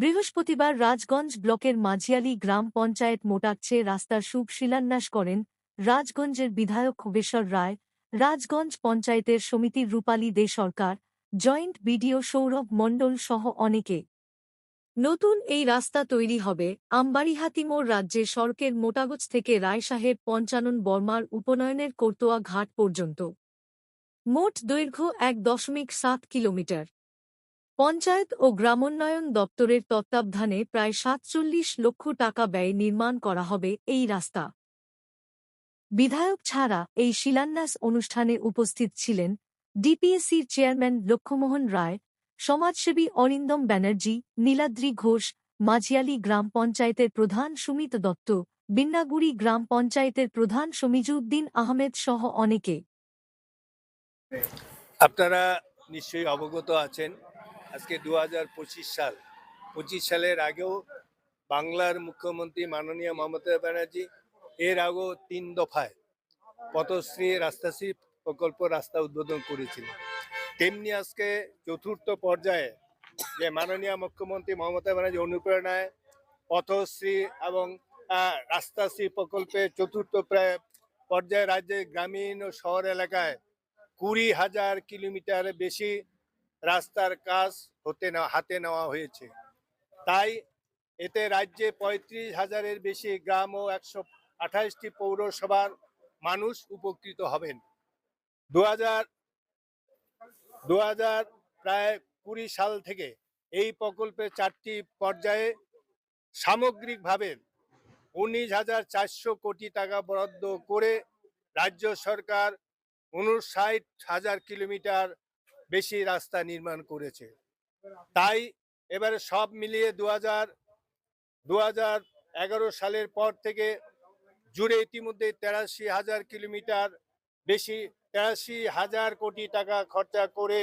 বৃহস্পতিবার রাজগঞ্জ ব্লকের মাঝিয়ালী গ্রাম পঞ্চায়েত মোটাকচে রাস্তার শুভ শিলান্যাস করেন রাজগঞ্জের বিধায়ক খোবেশ্বর রায়, রাজগঞ্জ পঞ্চায়েতের সমিতির রূপালী দে সরকার, জয়েন্ট বিডিও সৌরভ মণ্ডল সহ অনেকে। নতুন এই রাস্তা তৈরি হবে আমবাড়িহাতিমোড় রাজ্যের সড়কের মোটাগজ থেকে রায়সাহেব পঞ্চানন বর্মার উপনয়নের কোর্তোয়া ঘাট পর্যন্ত। মোট দৈর্ঘ্য ১.৭ কিলোমিটার। পঞ্চায়েত ও গ্রামোন্নয়ন দপ্তরের তত্ত্বাবধানে প্রায় ৪৭ লক্ষ টাকা ব্যয়ে নির্মাণ করা হবে এই রাস্তা। বিধায়ক ছাড়া এই শিলান্যাস অনুষ্ঠানে উপস্থিত ছিলেন ডিপিএসির চেয়ারম্যান লক্ষ্যমোহন রায়, সমাজসেবী অরিন্দম ব্যানার্জি, নীলাদ্রি ঘোষ, মাঝিয়ালী গ্রাম পঞ্চায়েতের প্রধান সুমিত দত্ত, বিন্নাগুড়ি গ্রাম পঞ্চায়েতের প্রধান সমীজউদ্দিন আহমেদ সহ অনেকে। আপনারা নিশ্চয়ই অবগত আছেন, আজকে ২০২৫ সালের আগেও বাংলার মুখ্যমন্ত্রী মাননীয় মমতা ব্যানার্জি এর আগেও ৩ দফায় পথশ্রী রাস্তাশ্রী প্রকল্প রাস্তা উদ্বোধন করেছিলেন। তেমনি আজকে চতুর্থ পর্যায়ে যে মাননীয় মুখ্যমন্ত্রী মমতা ব্যানার্জি অনুপ্রেরণায় পথশ্রী এবং রাস্তাশ্রী প্রকল্পে চতুর্থ পর্যায়ে রাজ্যের গ্রামীণ ও শহর এলাকায় ২০,০০০ কিলোমিটার বেশি রাস্তার কাজ হাতে নেওয়া হয়েছে। তাই এতে রাজ্যে ৩৫,০০০-এর বেশি গ্রাম ও ১২৮টি পৌরসভার মানুষ উপকৃত হবেন। ২০২০ সাল থেকে এই প্রকল্পে ৪টি পর্যায়ে সামগ্রিকভাবে ১৯,৪০০ কোটি টাকা বরাদ্দ করে রাজ্য সরকার ৫৯,০০০ কিলোমিটার বেশি রাস্তা নির্মাণ করেছে। তাই এবারে সব মিলিয়ে ২০১১ সালের পর থেকে জুড়ে ইতিমধ্যে ৮৩,০০০ কিলোমিটার বেশি ৮৩,০০০ কোটি টাকা খরচা করে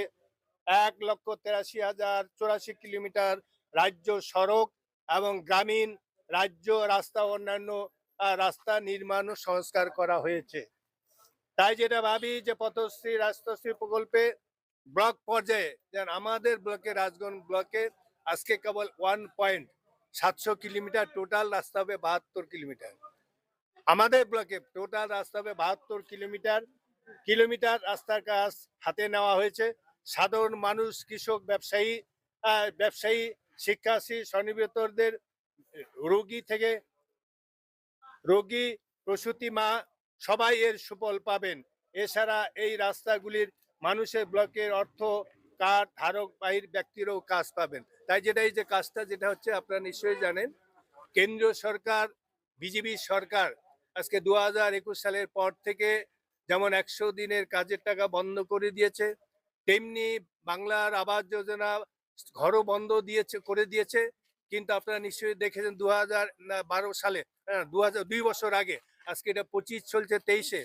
১,৮৩,০৮৪ কিলোমিটার রাজ্য সড়ক এবং গ্রামীণ রাজ্য রাস্তা অন্যান্য রাস্তা নির্মাণ ও সংস্কার করা হয়েছে। তাই যেটা ভাবি যে পথশ্রী রাস্তাশ্রী প্রকল্পে ব্লক পর্যায়ে যেন আমাদের ব্লকে রাজগঞ্জ ব্লকে আজকে কেবল 1.৭০০ কিলোমিটার টোটাল রাস্তা হবে ৭২ কিলোমিটার। আমাদের ব্লকে টোটাল রাস্তা হবে ৭২ কিলোমিটার রাস্তার কাজ হাতে নেওয়া হয়েছে। সাধারণ মানুষ, কৃষক, ব্যবসায়ী, শিক্ষার্থী, স্বনির্ভরদের, রোগী, প্রসূতি মা সবাই এর সুফল পাবেন। এছাড়া এই রাস্তাগুলির মানুষের ব্লকের অর্থ কার্ড ধারক বাহির ব্যক্তিরাও কাজ পাবেন। তাই এই যে কাজটা যেটা হচ্ছে আপনারা নিশ্চয়ই জানেন, কেন্দ্রীয় সরকার বিজেপি সরকার আজকে ২০২১ সালের পর থেকে যেমন ১০০ দিনের কাজের টাকা বন্ধ করে দিয়েছে, তেমনি বাংলার আবাস যোজনা ঘরও বন্ধ করে দিয়েছে। কিন্তু আপনারা নিশ্চয়ই দেখেছেন ২০১২ সালে ২ বছর আগে, আজকে এটা ২৫ চলছে ২৩-এ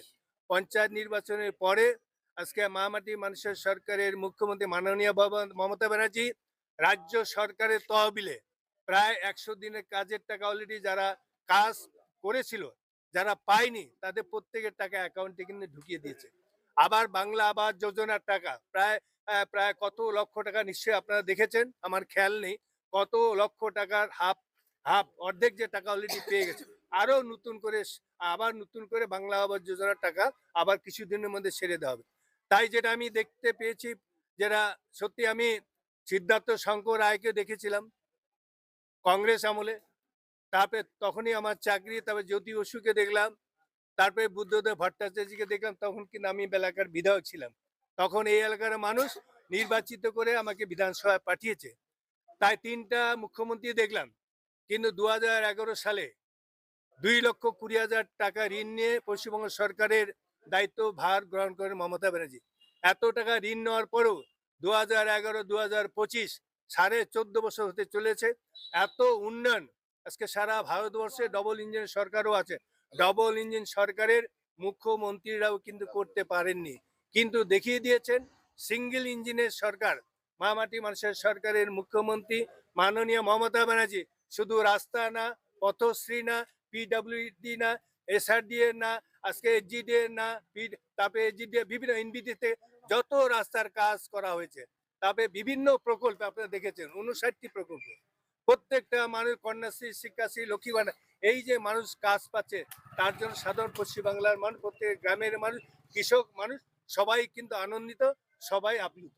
পঞ্চায়েত নির্বাচনের পরে আজকে মামাটি মানুষের সরকারের মুখ্যমন্ত্রী মাননীয় মমতা ব্যানার্জি রাজ্য সরকারের তহবিলে প্রায় ১০০ দিনের কাজের টাকা অলরেডি যারা কাজ করেছিল, যারা পায়নি তাদের প্রত্যেকের টাকা অ্যাকাউন্টে কিন্তু ঢুকিয়ে দিয়েছে। আবার বাংলা আবাস যোজনার টাকা প্রায় কত লক্ষ টাকা নিশ্চয়ই আপনারা দেখেছেন, আমার খেয়াল নেই, কত লক্ষ টাকার হাফ অর্ধেক যে টাকা অলরেডি পেয়ে গেছে। আরো নতুন করে বাংলা আবাস যোজনার টাকা আবার কিছুদিনের মধ্যে ছেড়ে দেওয়া হবে। তাই যেটা আমি দেখতে পেয়েছি, যেটা সত্যি আমি সিদ্ধার্থ শঙ্কর রায়কে দেখেছিলাম কংগ্রেস আমলে, তারপরে তখনই আমার চাকরি, তারপরে জ্যোতি বসুকে দেখলাম, তারপরে বুদ্ধদেব ভট্টাচার্যকে দেখলাম, তখন কিন্তু আমি এলাকার বিধায়ক ছিলাম। তখন এই এলাকার মানুষ নির্বাচিত করে আমাকে বিধানসভায় পাঠিয়েছে। তাই ৩টা মুখ্যমন্ত্রী দেখলাম, কিন্তু ২০১১ সালে ২,২০,০০০ টাকা ঋণ নিয়ে পশ্চিমবঙ্গ সরকারের দায়িত্ব ভার গ্রহণ করেন মমতা ব্যানার্জি। এত টাকা ঋণ নেওয়ার পরেও ২০১১-২০২৫ 14.5 বছর হতে চলেছে, এত উন্নয়ন আজকে সারা ভারতবর্ষে ডবল ইঞ্জিন সরকারও আছে, ডবল ইঞ্জিন সরকারের মুখ্যমন্ত্রীরাও কিন্তু করতে পারেননি। কিন্তু দেখিয়ে দিয়েছেন সিঙ্গেল ইঞ্জিনের সরকার মামাটি মানুষের সরকারের মুখ্যমন্ত্রী মাননীয় মমতা ব্যানার্জি শুধু রাস্তা না, পথশ্রী না, পিডব্লিউডি না, এসআরডিএ না, আজকে এসজিডিএ না, তারপরে এসজিডিএ বিভিন্ন এনবিডিতে যত রাস্তার কাজ করা হয়েছে, তারপরে বিভিন্ন প্রকল্প আপনারা দেখেছেন ৫৯টি প্রকল্প, প্রত্যেকটা মানুষ কন্যাশ্রী, শিক্ষাশ্রী, লক্ষ্মী ভাণ্ডার, এই যে মানুষ কাজ পাচ্ছে, তার জন্য সাধারণ পশ্চিমবাংলার মানুষ, প্রত্যেক গ্রামের মানুষ, কৃষক মানুষ সবাই কিন্তু আনন্দিত, সবাই আপ্লুত।